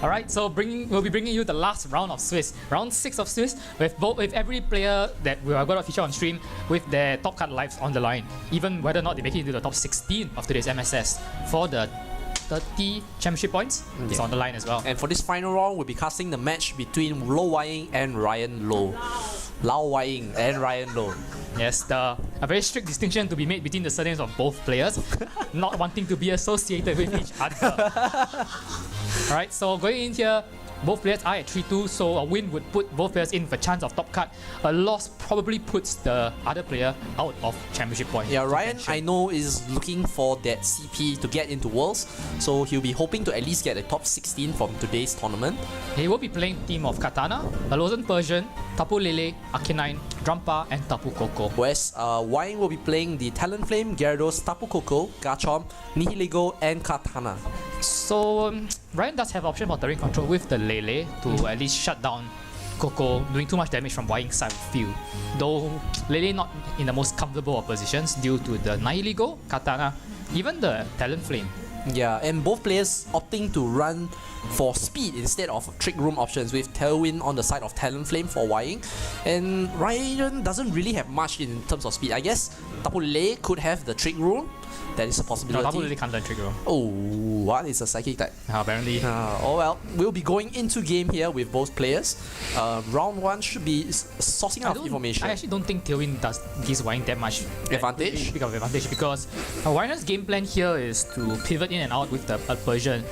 Alright, so we'll be bringing you the last round of Swiss, round 6 of Swiss, with every player that we are going to feature on stream with their top card lives on the line, even whether or not they make it into the top 16 of today's MSS for the 30 championship points. It's on the line as well. And for this final round, we'll be casting the match between Lo Wai-ying and Ryan Low. Lao Wai-ying and Ryan Low. Yes, a very strict distinction to be made between the surnames of both players, not wanting to be associated with each other. Alright, so going in here, both players are at 3-2, so a win would put both players in for chance of top cut. A loss probably puts the other player out of championship point. Yeah, Ryan, I know, is looking for that CP to get into Worlds, so he'll be hoping to at least get a top 16 from today's tournament. He will be playing a team of Katana, Alolan Persian, Tapu Lele, Arcanine, Drampa, and Tapu Koko. Whereas Wine will be playing the Talonflame, Gyarados, Tapu Koko, Garchomp, Nihilego, and Katana. So Ryan does have option for terrain control with the Lele to at least shut down Koko doing too much damage from Wai's side of the field. Though Lele not in the most comfortable of positions due to the Nihilego, Katana, even the Talonflame. Yeah, and both players opting to run for speed instead of trick room options, with Tailwind on the side of Talonflame for Wai-ying. And Ryan doesn't really have much in terms of speed. I guess Tapu Lele could have the trick room. That is a possibility. No, Tapu Lele can't learn trick room. Oh, what is a psychic type? Apparently. Oh well, we'll be going into game here with both players. Round 1 should be sourcing out information. I actually don't think Tailwind gives Wai that much advantage. Because Wai's game plan here is to pivot in and out with the Persian.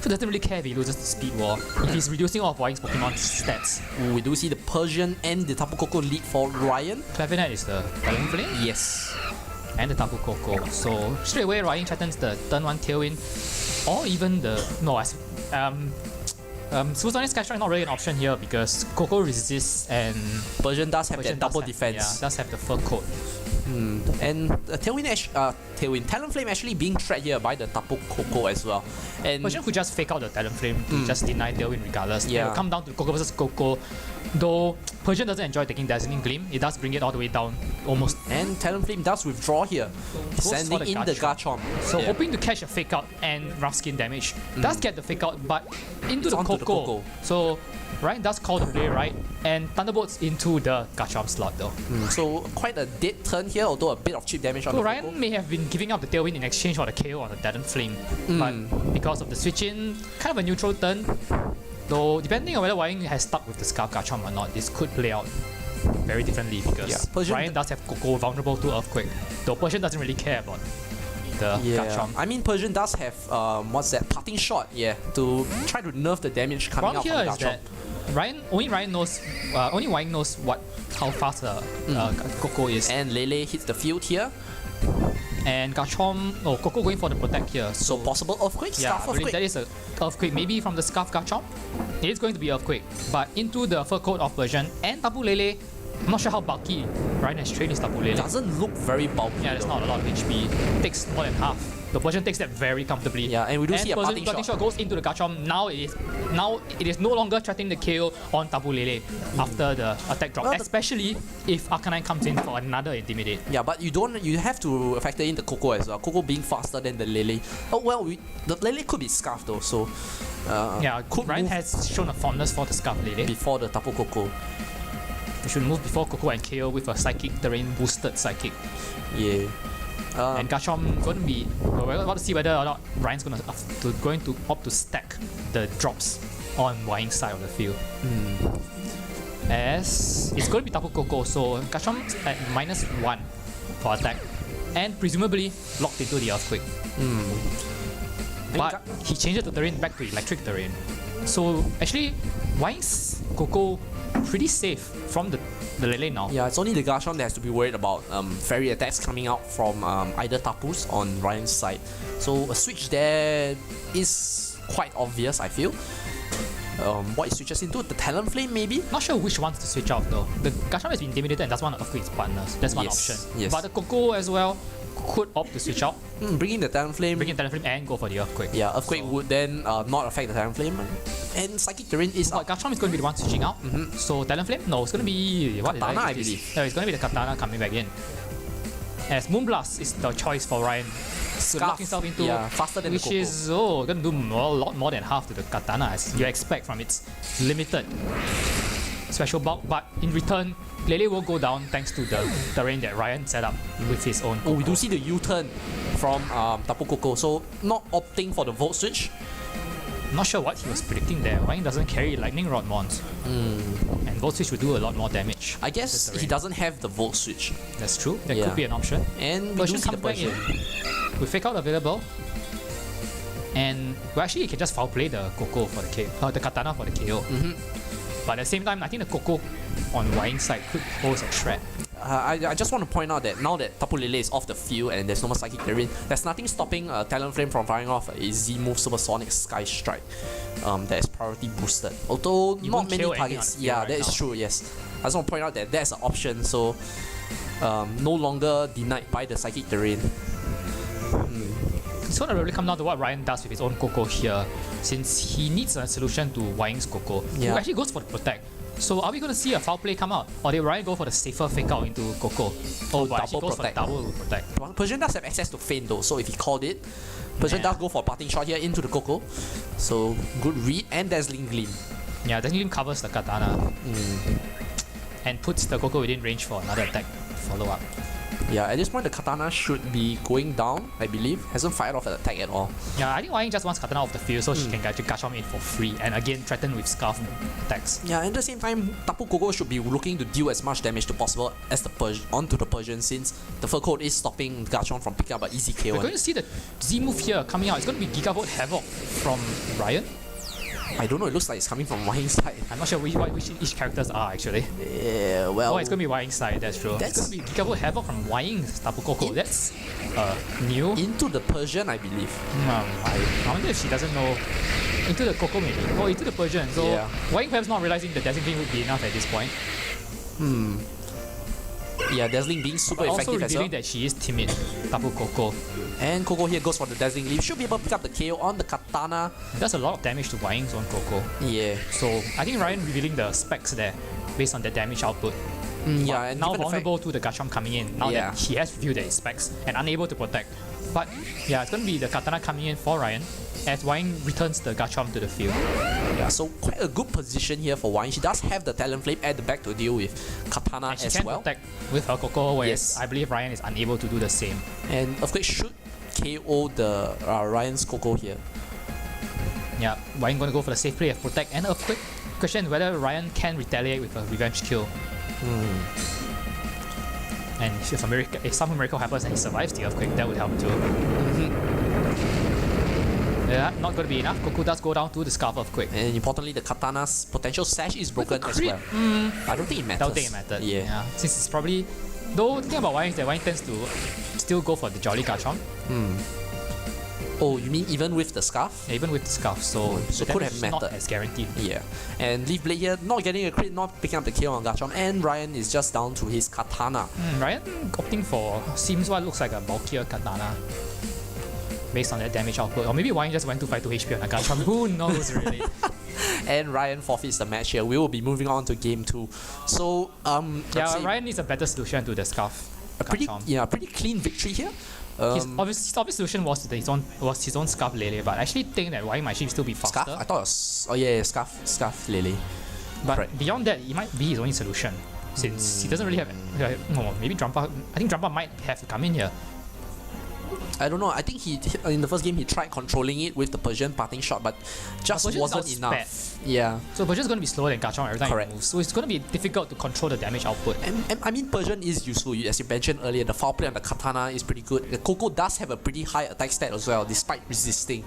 He doesn't really care if he loses the speed war, if he's reducing all of Wai's Pokemon stats. We do see the Persian and the Tapu Koko lead for Ryan. Clavinet is the Talonflame? Yes. And the Tapu Koko. So straight away Ryan threatens the turn 1 Tailwind, or even the Supersonic Skystrike is not really an option here because Koko resists and Persian does have that double defense. Yeah, does have the fur coat. And Talonflame actually being trapped here by the Tapu Koko as well. And Persian could just fake out the Talonflame to just deny Tailwind regardless. Yeah. It will come down to Koko versus Koko. Though Persian doesn't enjoy taking Dazzling Gleam, it does bring it all the way down almost. And Talonflame does withdraw here, sending in the Garchomp. So hoping to catch a fake out and rough skin damage. Does get the fake out, but into the Koko. So Ryan does call the play right, and Thunderbolts into the Garchomp slot though. So quite a dead turn here, although a bit of chip damage on the Ryan Koko. may have been giving up the Tailwind in exchange for the KO on the Talonflame, but because of the switch in, kind of a neutral turn. Though depending on whether Wai-ying has stuck with the Scarf Garchomp or not, this could play out very differently because Ryan does have Koko vulnerable to Earthquake, though Persian doesn't really care about the Garchomp. I mean, Persian does have parting shot, to try to nerf the damage coming out from Garchomp. That only Wai-ying knows how fast Koko is. And Lele hits the field here. And Garchomp, Koko going for the protect here. So possible Earthquake? Yeah, I believe that is an Earthquake, maybe from the Scarf Garchomp. It is going to be Earthquake, but into the fur coat of Persian and Tapu Lele. I'm not sure how bulky Ryan has trained his Tapu Lele. Doesn't look very bulky. Yeah, there's not a lot of HP. Takes more than half. The Persian takes that very comfortably. Yeah, and we do see a parting shot goes into the Garchomp. Now it is no longer threatening the KO on Tapu Lele after the attack drop, especially if Arcanine comes in for another Intimidate. Yeah, but you have to factor in the Koko as well. Koko being faster than the Lele. Oh well, the Lele could be Scarf though, so Ryan has shown a fondness for the Scarf Lele before the Tapu Koko. We should move before Koko and KO with a Psychic Terrain boosted Psychic. Yeah. And Garchomp going to be. We're about to see whether or not Ryan's going to opt to stack the drops on Wai's side of the field. As it's going to be Tapu Koko, so Garchomp at -1 for attack, and presumably locked into the Earthquake. But he changed the terrain back to Electric Terrain. So actually, Wai's Koko pretty safe from the Lele now. Yeah, it's only the Garchomp that has to be worried about fairy attacks coming out from either Tapus on Ryan's side. So a switch there is quite obvious, I feel. What it switches into? The Talonflame maybe? Not sure which ones to switch out though. The Garchomp has been intimidated and does want to upgrade its partners. That's one option. Yes. But the Koko as well could opt to switch out. Bring in the Talonflame. And go for the Earthquake. Yeah, Earthquake would then not affect the Talonflame. And Psychic Terrain is up. Garchomp is going to be the one switching out. So Talonflame? No, it's going to be... Katana, I believe. No, it's going to be the Katana coming back in. as Moonblast is the choice for Ryan to lock himself into, faster than the which Coco. is going to do a lot more than half to the Katana as you expect from its limited special bulk, but in return, Lele will go down thanks to the terrain that Ryan set up with his own Coco. Oh, we do see the U-turn from Tapu Koko, so not opting for the Volt Switch. Not sure what he was predicting there. Wang doesn't carry Lightning Rod Mons. And Volt Switch would do a lot more damage. I guess he doesn't have the Volt Switch. That's true. That could be an option. And we do see the Persian. With Fake Out available. And well, actually, you can just foul play the Coco for the KO, the Katana for the KO. But at the same time, I think the Coco on Wang's side could pose a threat. I just want to point out that now that Tapu Lele is off the field and there's no more Psychic Terrain, there's nothing stopping Talonflame from firing off a Z-move Supersonic Sky Strike that is priority boosted. Although not many targets. Yeah, that is true, yes. I just want to point out that that's an option, so no longer denied by the Psychic Terrain. It's going to really come down to what Ryan does with his own Coco here, since he needs a solution to Wang's Coco, who actually goes for the Protect. So are we going to see a foul play come out? Or did Ryan go for the safer Fake Out into Coco? Oh, but actually goes Protect. for double Protect. Persian does have access to Feint though, so if he called it, Persian does go for a parting shot here into the Coco. So good read and Dazzling Gleam. Yeah, Dazzling Gleam covers the Katana and puts the Coco within range for another attack follow-up. Yeah, at this point the Katana should be going down, I believe. Hasn't fired off an attack at all. Yeah, I think Wang just wants Katana off the field so she can actually Gacham in for free and again threaten with Scarf attacks. Yeah, and at the same time, Tapu Koko should be looking to deal as much damage as possible as the onto the Persian, since the fur coat is stopping Gachon from picking up an easy KO. We're going to see the Z move here coming out. It's going to be Gigavolt Havoc from Ryan. I don't know, it looks like it's coming from Wang's side. I'm not sure which each characters are actually. Yeah, well... Oh, it's going to be Wang's side, that's true. It's going to be Gigavolt Havoc from Wang's Tapu Koko. That's new. Into the Persian, I believe. I wonder if she doesn't know. Into the Coco maybe. Oh, into the Persian. So Wang perhaps not realizing the Dazzling Gleam would be enough at this point. Yeah, Dazzling being super effective also as well. revealing that she is timid, Tapu Koko. And Coco here goes for the Dazzling Gleam. Should be able to pick up the KO on the Katana. It does a lot of damage to Wang's on Coco. Yeah. So I think Ryan revealing the specs there based on the damage output. Yeah, and now vulnerable to the Gacham coming in, now that he has reviewed his specs and unable to protect. But yeah, it's going to be the Katana coming in for Ryan as Wang returns the Gacham to the field. Yeah, so quite a good position here for Wang. She does have the Talonflame at the back to deal with Katana and she as can well. protect with her Coco, whereas I believe Ryan is unable to do the same. And Earthquake should KO the Ryan's Coco here. Yeah, Wang going to go for the safe play of Protect and Earthquake. Question whether Ryan can retaliate with a revenge kill. And if some miracle happens and he survives the Earthquake, that would help too. Yeah, not going to be enough. Coco does go down to the Scarf Earthquake. And importantly, the Katana's potential sash is broken as well. I don't think it matters. Don't think it mattered. Yeah. Since it's probably... Though, the thing about Wang is that Wang tends to still go for the Jolly Gacham. Oh, you mean even with the Scarf? Yeah, even with the Scarf, so the could damage have is mattered. not as guaranteed. Yeah. And Leaf Blade here, not getting a crit, not picking up the KO on Gacham, and Ryan is just down to his Katana. Ryan opting for seems what looks like a bulkier Katana based on that damage output. Or maybe Wang just went to fight 2 HP on a Gacham. Who knows really? And Ryan forfeits the match here. We will be moving on to game 2. So, yeah, Ryan needs a better solution to the Scarf. Pretty clean victory here. His obvious solution was his own Scarf Lele, but I actually think that Wang might still be faster. Scarf? I thought it was... Oh yeah, Scarf Lele. But beyond that, it might be his only solution, since he doesn't really have... No, maybe Drampa... I think Drampa might have to come in here. I don't know. I think he in the first game he tried controlling it with the Persian parting shot, but just wasn't enough. Yeah. So Persian's going to be slower than Gacham every time Correct. he moves. So it's going to be difficult to control the damage output. And I mean, Persian is useful. As you mentioned earlier, the foul play on the Katana is pretty good. The Coco does have a pretty high attack stat as well, despite resisting.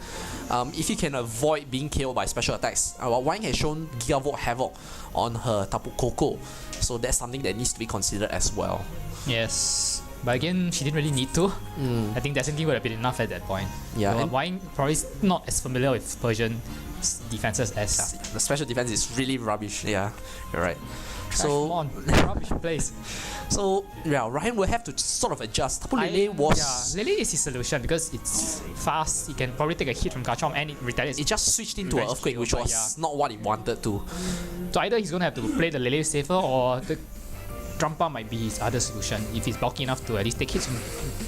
If you can avoid being KO'd by special attacks, Wang has shown Gigavolt Havoc on her Tapu Koko, so that's something that needs to be considered as well. Yes. But again, she didn't really need to. I think Dazzling would have been enough at that point. Yeah. So Wang probably not as familiar with Persian defenses as... The special defense is really rubbish. Yeah, you're right. So on, rubbish place. So yeah, Ryan will have to sort of adjust. Tapu Lele was... Yeah, Lele is his solution because it's fast. He can probably take a hit from Gacham and it retaliates. It just switched into an Earthquake, which was not what he wanted to. So either he's going to have to play the Lele safer or the Jumpa might be his other solution if he's bulky enough to at least take hits from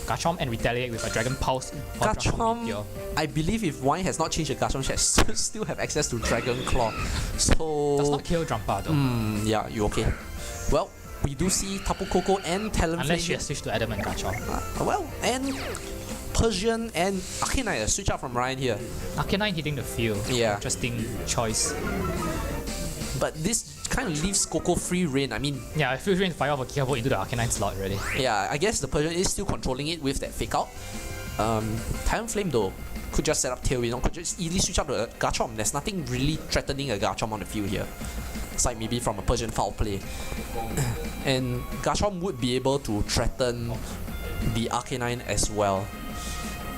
Garchomp and retaliate with a Dragon Pulse or Dragon Meteor. I believe if Wine has not changed the Garchomp, she has still have access to Dragon Claw. So Does not kill Jumpa though. yeah, you okay? Well, we do see Tapu Koko and Talonflame. Unless she has switched to Adamant Garchomp. Well, and Persian and Arcanine switch out from Ryan here. Arcanine hitting the field. Yeah. Interesting choice. But this kind of leaves Coco free reign. I mean, Yeah, I feel free to fire off a Gearbolt into the Arcanine slot already. yeah, I guess the Persian is still controlling it with that fake out. Talonflame though could just set up Tailwind or could just easily switch out to a Garchomp. There's nothing really threatening a Garchomp on the field here. Aside maybe from a Persian foul play. And Garchomp would be able to threaten the Arcanine as well.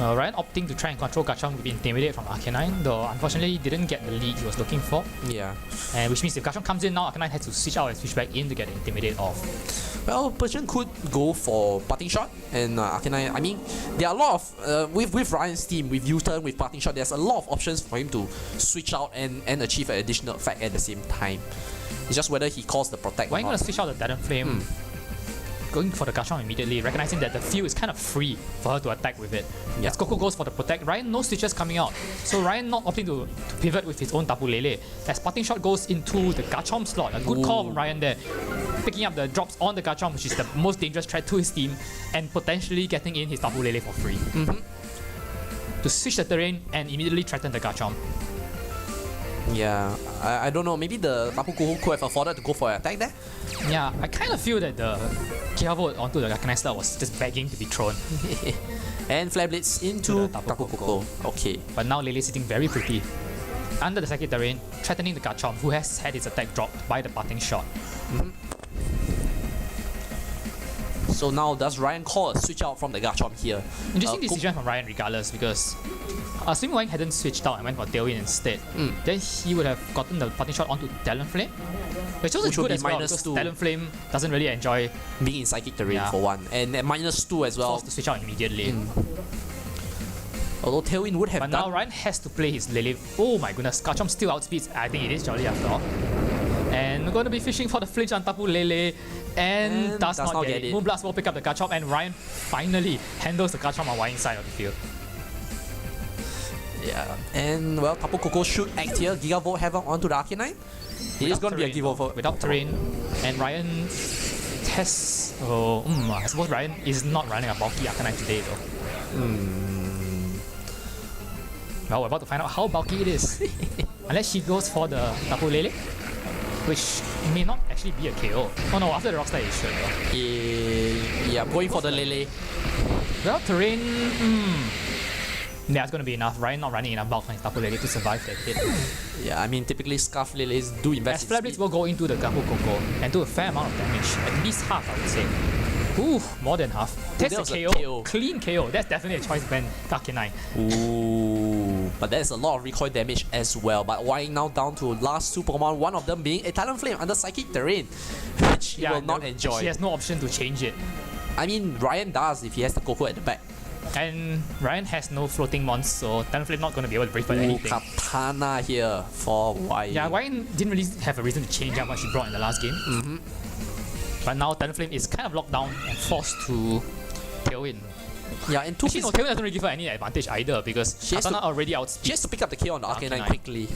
Ryan opting to try and control Garchomp to be intimidated from Arcanine, though unfortunately he didn't get the lead he was looking for. Yeah. And which means if Garchomp comes in now, Arcanine has to switch out and switch back in to get intimidated off. Well, Persian could go for Parting Shot and Arcanine. I mean, there are a lot of with Ryan's team, with U-turn, with Parting Shot, there's a lot of options for him to switch out and achieve an additional effect at the same time. It's just whether he calls the Protect. Why are or you going not. to switch out the Talonflame? Going for the Garchomp immediately, recognizing that the field is kind of free for her to attack with it. Yeah. As Coco goes for the Protect, Ryan no switches coming out. So Ryan not opting to pivot with his own Tapu Lele. As Parting Shot goes into the Garchomp slot, a good call from Ryan there. Picking up the drops on the Garchomp, which is the most dangerous threat to his team, and potentially getting in his Tapu Lele for free. To switch the terrain and immediately threaten the Garchomp. Yeah, I don't know. Maybe the Tapu Koko could have afforded to go for an attack there. Yeah, I kind of feel that the Gearbolt onto the Arcanine slot was just begging to be thrown. And Flare Blitz into the Tapu Tapu Koko. Okay. But now Lele sitting very pretty under the second terrain, threatening the Garchomp, who has had his attack dropped by the Parting Shot. So now does Ryan call a switch out from the Garchomp here? Interesting decision from Ryan regardless, because assuming Ryan hadn't switched out and went for Tailwind instead, then he would have gotten the Parting Shot onto Talonflame. Which also Which good would be as well, -2. because Talonflame doesn't really enjoy Being in Psychic terrain Yeah. for one. And at -2 as well. forced to switch out immediately. Although Tailwind would have But done. now Ryan has to play his Lele. Oh my goodness, Garchomp still outspeeds. I think it is Jolly after all. And we're going to be fishing for the flinch on Tapu Lele. And does not get it. Moonblast will pick up the Garchomp, and Ryan finally handles the Garchomp on Wine side of the field. Yeah. And well, Tapu Koko should act here. Gigavolt Havoc onto the Arcanine. It is going to be a Gigavolt. Without terrain. And Ryan has... Oh, I suppose Ryan is not running a bulky Arcanine today though. Well, we're about to find out how bulky it is. Unless she goes for the Tapu Lele, which may not actually be a KO. Oh no, after the Rockstar it should though. Yeah, going for the Lele. Without terrain, yeah, it's going to be enough. Ryan not running enough bulk on his Tapu Lele to survive that hit. Yeah, I mean typically Scarf Lele's do As invest in Flare Blitz speed. will go into the Tapu Koko and do a fair amount of damage. At least half, I would say. Ooh, more than half. That's that was a a KO. KO. Clean KO. That's definitely a choice ban Arcanine. Ooh, but there's a lot of recoil damage as well. But Wine now down to last two Pokemon, one of them being a Talonflame under Psychic Terrain, which he will not enjoy. She has no option to change it. I mean, Ryan does if he has the Koko at the back. And Ryan has no floating mons, so Talonflame not going to be able to break for Ooh, anything. Katana here for Wine. Yeah, Ryan didn't really have a reason to change out what she brought in the last game. But now Talonflame is kind of locked down and forced to Tailwind. Yeah, and two Actually, no, Tailwind doesn't really give her any advantage either, because She has Katana to- already outspeeds. She has to pick up the KO on the Arcanine Arcanine. quickly.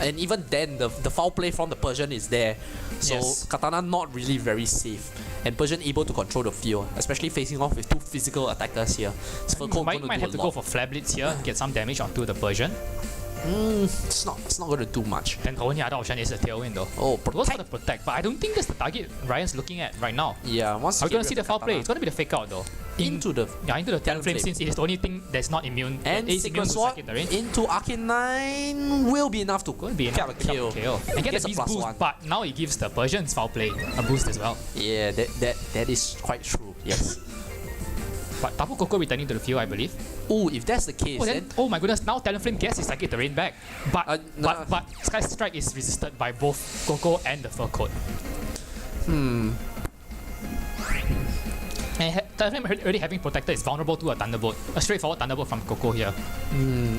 And even then, the foul play from the Persian is there. So Yes. Katana not really very safe. And Persian able to control the field, especially facing off with two physical attackers here. So Might have to go for Flare Blitz here, get some damage onto the Persian. It's not going to do much. And the only other option is the Tailwind though. Oh, It goes for protect. the Protect, but I don't think that's the target Ryan's looking at right now. Yeah, once Are we you going get to see rid the of foul play? Katana It's going to be the fake out though. into the Into the Talonflame, Talonflame. since it is the only thing that's not immune. and is Secret immune to Sword Psychic Terrain. into Arcanine will be enough to Going to be pick enough up to a pick up kill. a KO. And get Gets the a beast boost, +1. but now it gives the Persian's foul play a boost as well. Yeah, that is quite true. Yes. But Tapu Koko returning to the field, I believe. Oh, if that's the case, Oh, then oh my goodness, now Talonflame gets his Psychic Terrain back. But nah. but Sky Strike is resisted by both Koko and the Fur Coat. And Talonflame already having Protector is vulnerable to a Thunderbolt. A straightforward Thunderbolt from Coco here.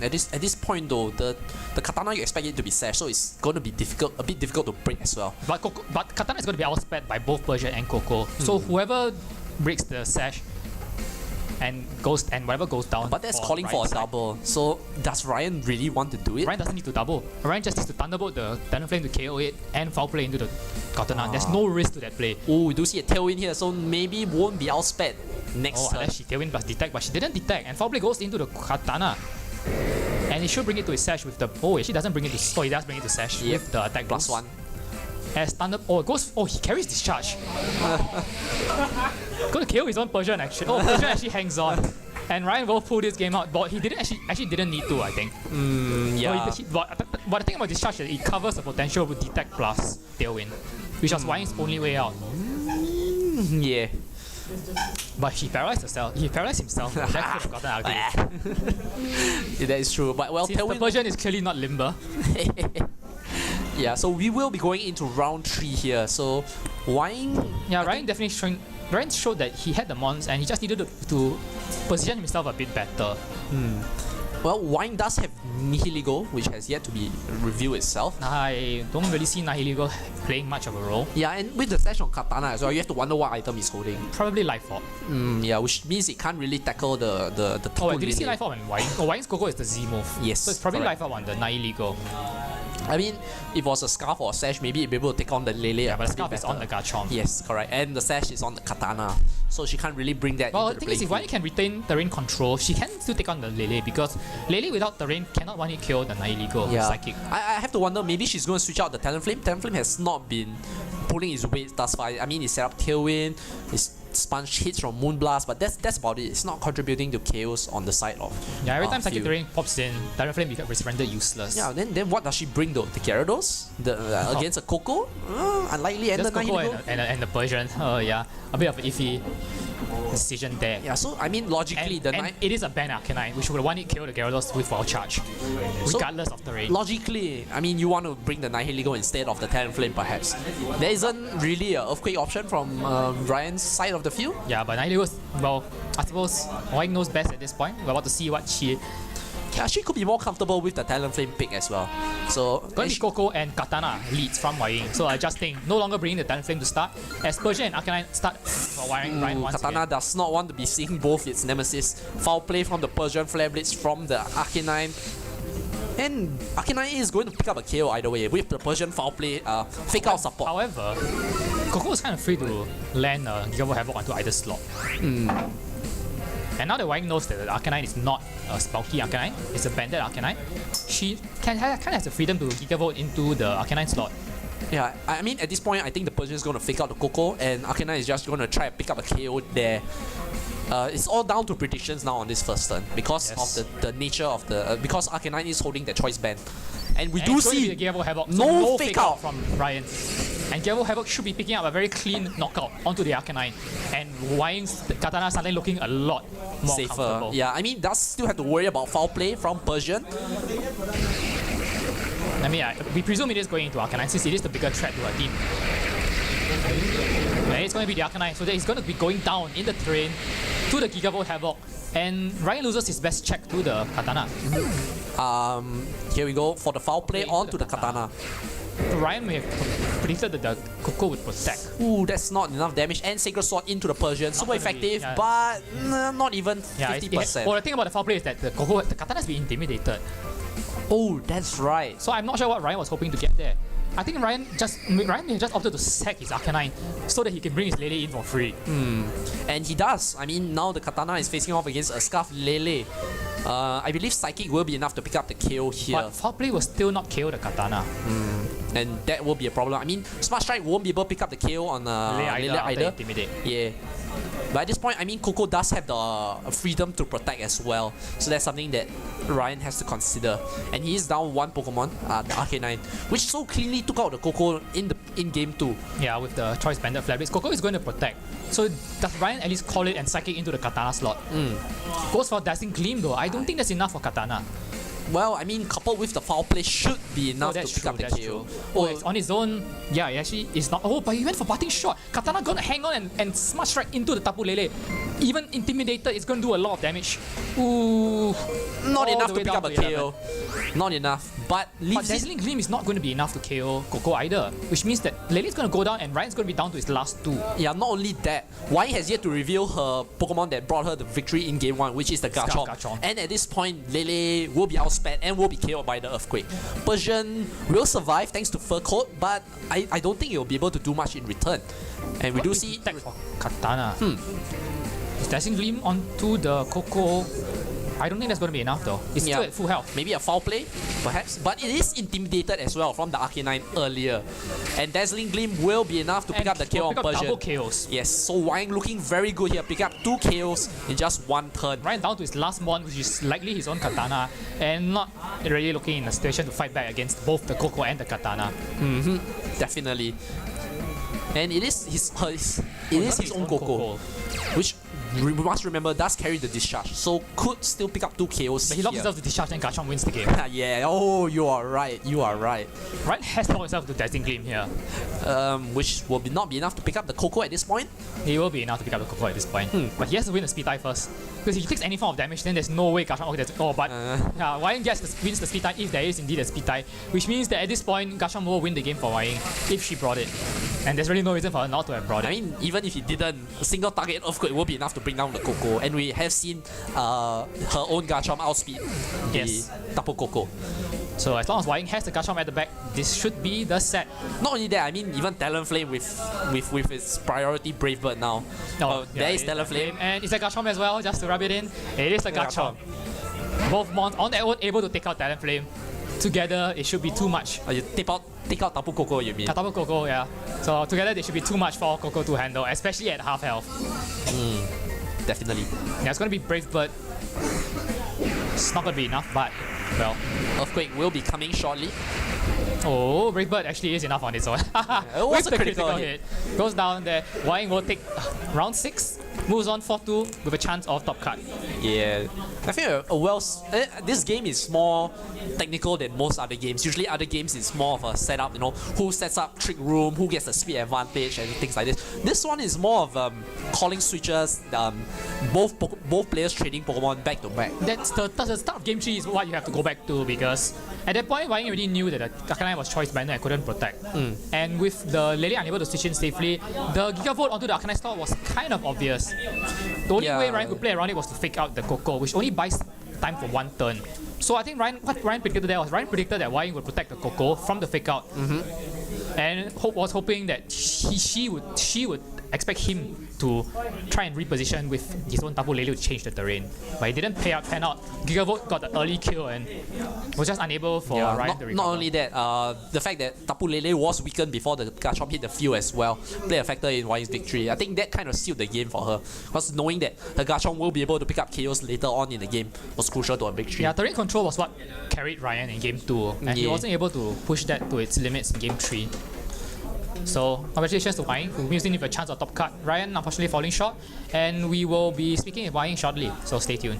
At this point though, the Katana you expect it to be sash, so it's going to be a bit difficult to break as well. But Katana is going to be outsped by both Persian and Coco. So whoever breaks the sash and whatever goes down. But that's calling for a double. So does Ryan really want to do it? Ryan doesn't need to double. Ryan just needs to Thunderbolt the Talonflame to KO it and foul play into the Katana. There's no risk to that play. Oh, we do see a tailwind here, so maybe won't be outsped next turn. Unless she tailwind plus detect, but she didn't detect, and foul play goes into the Katana. And he should bring it to his sash with the. Oh, he doesn't bring it to. So he does bring it to sash with the attack plus boost. 1. As Thunder. Oh, it goes. Oh, he carries discharge. Going to KO his own Persian actually. Oh, Persian actually hangs on. And Ryan will pull this game out, but he didn't actually didn't need to, I think. Yeah. But the thing about discharge is it covers the potential with detect plus tailwind, which was Ryan's only way out. Yeah. But he paralyzed himself. That could have gotten ugly. Yeah, that is true. But well, Since the Persian is clearly not limber. Yeah, so we will be going into round 3 here. So Wine. Yeah, Ryan definitely showing. Ryan showed that he had the mons and he just needed to position himself a bit better. Well, Wine does have Nihiligo, which has yet to be revealed itself. I don't really see Nihiligo playing much of a role. Yeah, and with the sash on Katana as well, you have to wonder what item he's holding. Probably Life Orb. Yeah, which means it can't really tackle the Oh, wait, did you see Life Orb and Wine? Oh, Wine's Coco is the Z move. Yes, So it's probably correct. Life Orb on the Nihiligo. I mean, if it was a Scarf or a Sash, maybe it'd be able to take on the Lele. Yeah, but the Scarf is on the Garchomp. Yes, correct. And the Sash is on the Katana. So she can't really bring that Well, into the the thing is, if playing Wine can retain terrain control, she can still take on the Lele because Lele without terrain cannot one-hit kill the Nihiligo Psychic. I have to wonder, maybe she's going to switch out the Talonflame. Talonflame has not been pulling his weight thus far. I mean, he set up Tailwind, his sponge hits from Moonblast, but that's about it. It's not contributing to KOs on the side of. Yeah, every time Psychic field. Terrain pops in, Talonflame becomes rendered useless. Yeah, then what does she bring though? The Gyarados? Against a Coco? Unlikely. And Just the Coco Nihiligo? and the Persian. Yeah, a bit of an iffy decision there. Yeah, so I mean, logically, And it is a ban Arcanine, which would one-hit kill the Gyarados with Wild Charge, regardless of terrain. Logically, I mean, you want to bring the Nihiligo instead of the Talonflame, perhaps. There isn't really an Earthquake option from Ryan's side of the field. Yeah, but Nihiligo, well, I suppose Wang knows best at this point. We're about to see what she... Yeah, she could be more comfortable with the Talonflame pick as well. So, Going to be Coco and Katana leads from Wang. So adjusting, no longer bringing the Talonflame to start. As Persian and Arcanine start for Ryan once Katana again. does not want to be seeing both its nemesis. Foul play from the Persian, Flare Blitz from the Arcanine. And Arcanine is going to pick up a KO either way with the Persian foul play, fake out support. However, Coco is kind of free to land Gigavolt Havoc onto either slot. And now that Wang knows that the Arcanine is not a bulky Arcanine, it's a banded Arcanine, she kind of has the freedom to Gigavolt into the Arcanine slot. Yeah, I mean, at this point, I think the Persian is going to fake out the Coco, and Arcanine is just going to try to pick up a KO there. It's all down to predictions now on this first turn because of the nature of the because Arcanine is holding the choice band, and we do see the Gigavolt Havoc, no so fake out from Ryan. And Gigavolt Havoc should be picking up a very clean knockout onto the Arcanine, and Wang's Katana suddenly looking a lot more safer. comfortable. Yeah, I mean, does still have to worry about foul play from Persian. I mean, we presume it is going into Arcanine since it is the bigger threat to our team. And it's going to be the Arcanine, so that he's going to be going down in the terrain to the Gigavolt Havoc, and Ryan loses his best check to the Katana. Here we go for the foul play onto the Katana. Ryan may have predicted that the Coco would protect. Ooh, that's not enough damage, and Sacred Sword into the Persian. Super effective, yeah. but not even 50%. Well, the thing about the foul play is that the Katana has been intimidated. Oh, that's right. So I'm not sure what Ryan was hoping to get there. I think Ryan may have just opted to sack his Arcanine so that he can bring his Lele in for free. And he does. I mean, now the Katana is facing off against a Scarf Lele. I believe Psychic will be enough to pick up the KO here. But foul play will still not KO the Katana. And that will be a problem. I mean, Smart Strike won't be able to pick up the KO on Lele either. Intimidate. Yeah. But at this point, I mean, Coco does have the freedom to protect as well. So that's something that Ryan has to consider. And he is down one Pokemon, the Arcanine, which so cleanly took out the Coco in game 2. Yeah, with the choice banded Flare Blitz, Coco is going to protect. So does Ryan at least call it and Psychic into the Katana slot? Goes for Dazzling Gleam though. I don't think that's enough for Katana. well, I mean, coupled with the foul play should be enough to that's pick true, up the that's KO. true. Oh, it's on his own. Yeah, it actually is not. Oh, but he went for butting shot. Katana gonna hang on and smash right into the Tapu Lele. Even intimidated, it's gonna do a lot of damage. Ooh. Not all enough the to way pick down up a to KO. Not enough. But But leaves it. Dazzling Gleam is not going to be enough to KO Coco either, which means that Lele's going to go down and Ryan's going to be down to his last two. Yeah, not only that, Wai has yet to reveal her Pokemon that brought her the victory in game 1, which is the Garchomp. Garchomp. And at this point, Lele will be outsped and will be KO'd by the Earthquake. Persian will survive thanks to Fur Coat, but I don't think it will be able to do much in return. And we do see. Attack for Katana. Is Dazzling Gleam onto the Coco? I don't think that's going to be enough though. It's still at full health. Maybe a foul play, perhaps. But it is intimidated as well from the Arcanine earlier. And Dazzling Gleam will be enough to pick up the KO on Persian. Double KOs. Yes, so Wang looking very good here. Pick up 2 KOs in just 1 turn. Ryan down to his last one, which is likely his own Katana, and not really looking in a situation to fight back against both the Coco and the Katana. Definitely. And it is his own Coco, which we must remember does carry the discharge, so could still pick up 2 KOs. But he locks himself to discharge and Garchomp wins the game. Yeah, oh, you are right. Ryan has locked himself to Dazzling Gleam here. Which will not be enough to pick up the Coco at this point. He will be enough to pick up the Coco at this point. But he has to win the speed tie first. Because if he takes any form of damage, then there's no way Garchomp but Wayne wins the speed tie if there is indeed a speed tie. Which means that at this point, Garchomp will win the game for Wayne if she brought it. And there's really no reason for her not to have brought it. I mean, even if he didn't, a single target Earthquake will be enough to bring down the Coco. And we have seen her own Garchomp outspeed the Tapu Coco. So as long as Wayne has the Garchomp at the back, this should be the set. Not only that, I mean, even Talonflame with its priority Brave Bird now. There is Talonflame. And it's a Garchomp as well, just to rub it in. It is a Garchomp. Both mons on their own able to take out Talonflame. Together, it should be too much. You take out Tapu Coco, you mean? Tapu Coco, yeah. So together, they should be too much for Coco to handle, especially at half health. Definitely. Yeah, it's going to be Brave Bird. It's not going to be enough, but, well. Earthquake will be coming shortly. Oh, Brave Bird actually is enough on its own. It was With a the critical hit. Goes down there. Wayne will take round 6, moves on 4-2 with a chance of top cut. Yeah, I think this game is more technical than most other games. Usually other games is more of a setup, who sets up Trick Room, who gets the speed advantage and things like this. This one is more of calling switches, both players trading Pokemon back to back. That's the start of game 3 is what you have to go back to, because at that point Wayne already knew that the Arcanine was choice banner and couldn't protect. And with the Lele unable to switch in safely, the Gigavolt onto the Arcanine store was kind of obvious. The only way Ryan could play around it was to fake out the Coco, which only buys time for 1 turn. So I think what Ryan predicted there was Ryan predicted that Wayne would protect the Coco from the fake out, and was hoping that she would expect him to try and reposition with his own Tapu Lele to change the terrain. But he didn't pan out. Gigavolt got the early kill and was just unable for Ryan to recover. Not only that, the fact that Tapu Lele was weakened before the Garchomp hit the field as well played a factor in Wayne's victory. I think that kind of sealed the game for her, because knowing that her Garchomp will be able to pick up KOs later on in the game was crucial to her victory. Yeah, terrain control was what carried Ryan in game 2, and he wasn't able to push that to its limits in game 3. So congratulations to Wayne, who using with a chance of top cut. Ryan unfortunately falling short, and we will be speaking with Wayne shortly, so stay tuned.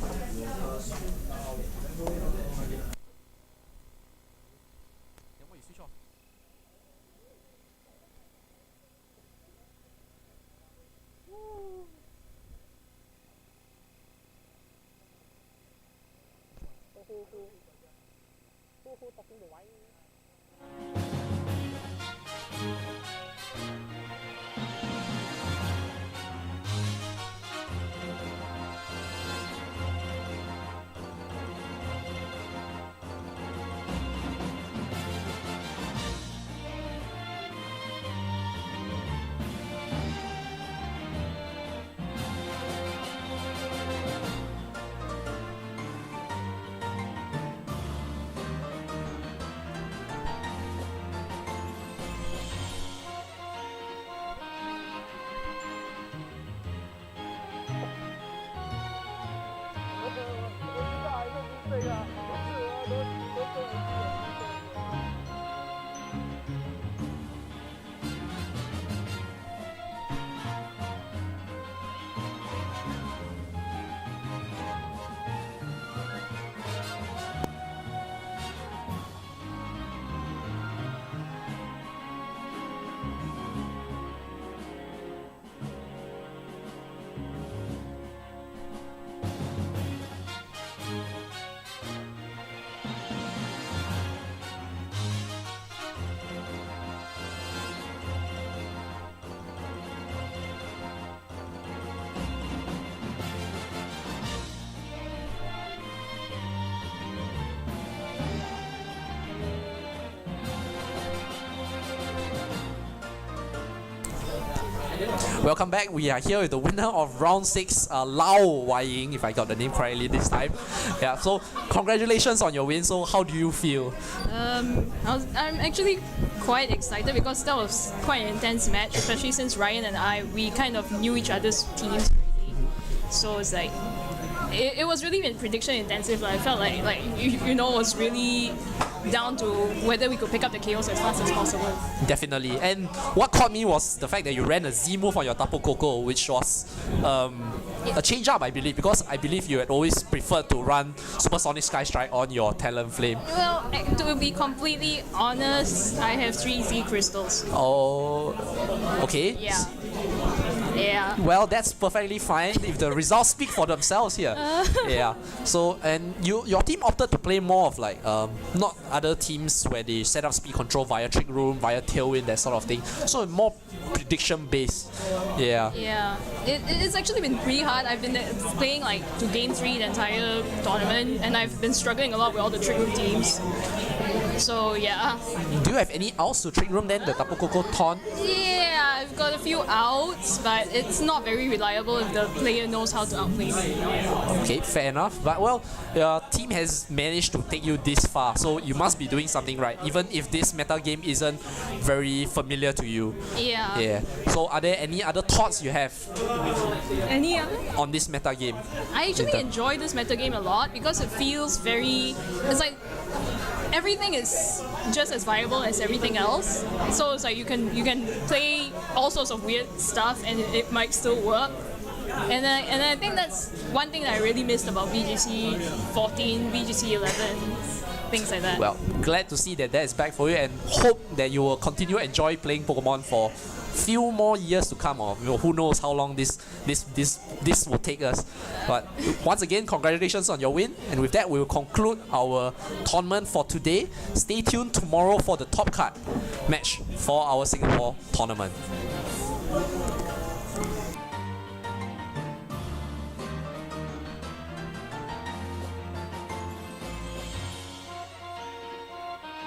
Welcome back. We are here with the winner of round 6, Lau Wai-ying, if I got the name correctly this time. Yeah, so congratulations on your win. So how do you feel? I'm actually quite excited because that was quite an intense match, especially since Ryan and we kind of knew each other's teams already. So it's like, it was really been prediction intensive. I felt like it was really down to whether we could pick up the KOs as fast as possible. Definitely. And what caught me was the fact that you ran a Z move on your Tapu Koko, which was a change up, I believe, because I believe you had always preferred to run Supersonic Sky Strike on your Talonflame. Well, to be completely honest, I have 3 Z crystals. Oh, okay. Yeah. Yeah. Well, that's perfectly fine if the results speak for themselves here. Yeah. So, and your team opted to play more of like not other teams where they set up speed control via Trick Room, via Tailwind, that sort of thing. So more prediction based. Yeah. Yeah. It's actually been pretty hard. I've been playing like to game 3 the entire tournament, and I've been struggling a lot with all the Trick Room teams. So yeah. Do you have any outs to Trick Room then, the Tapu Koko Taunt? Yeah, I've got a few outs, but it's not very reliable if the player knows how to outplay me. Okay, fair enough. But well, your team has managed to take you this far, so you must be doing something right, even if this meta game isn't very familiar to you. Yeah. Yeah. So are there any other thoughts you have Any other? on this meta game? I actually enjoy this meta game a lot because it feels very. It's like everything is just as viable as everything else. So it's like you can play all sorts of weird stuff and it might still work. And I think that's one thing that I really missed about VGC14, VGC11, things like that. Well, glad to see that is back for you, and hope that you will continue to enjoy playing Pokemon for few more years to come, or who knows how long this will take us. But once again, congratulations on your win, and with that we will conclude our tournament for today. Stay tuned tomorrow for the top card match for our Singapore tournament.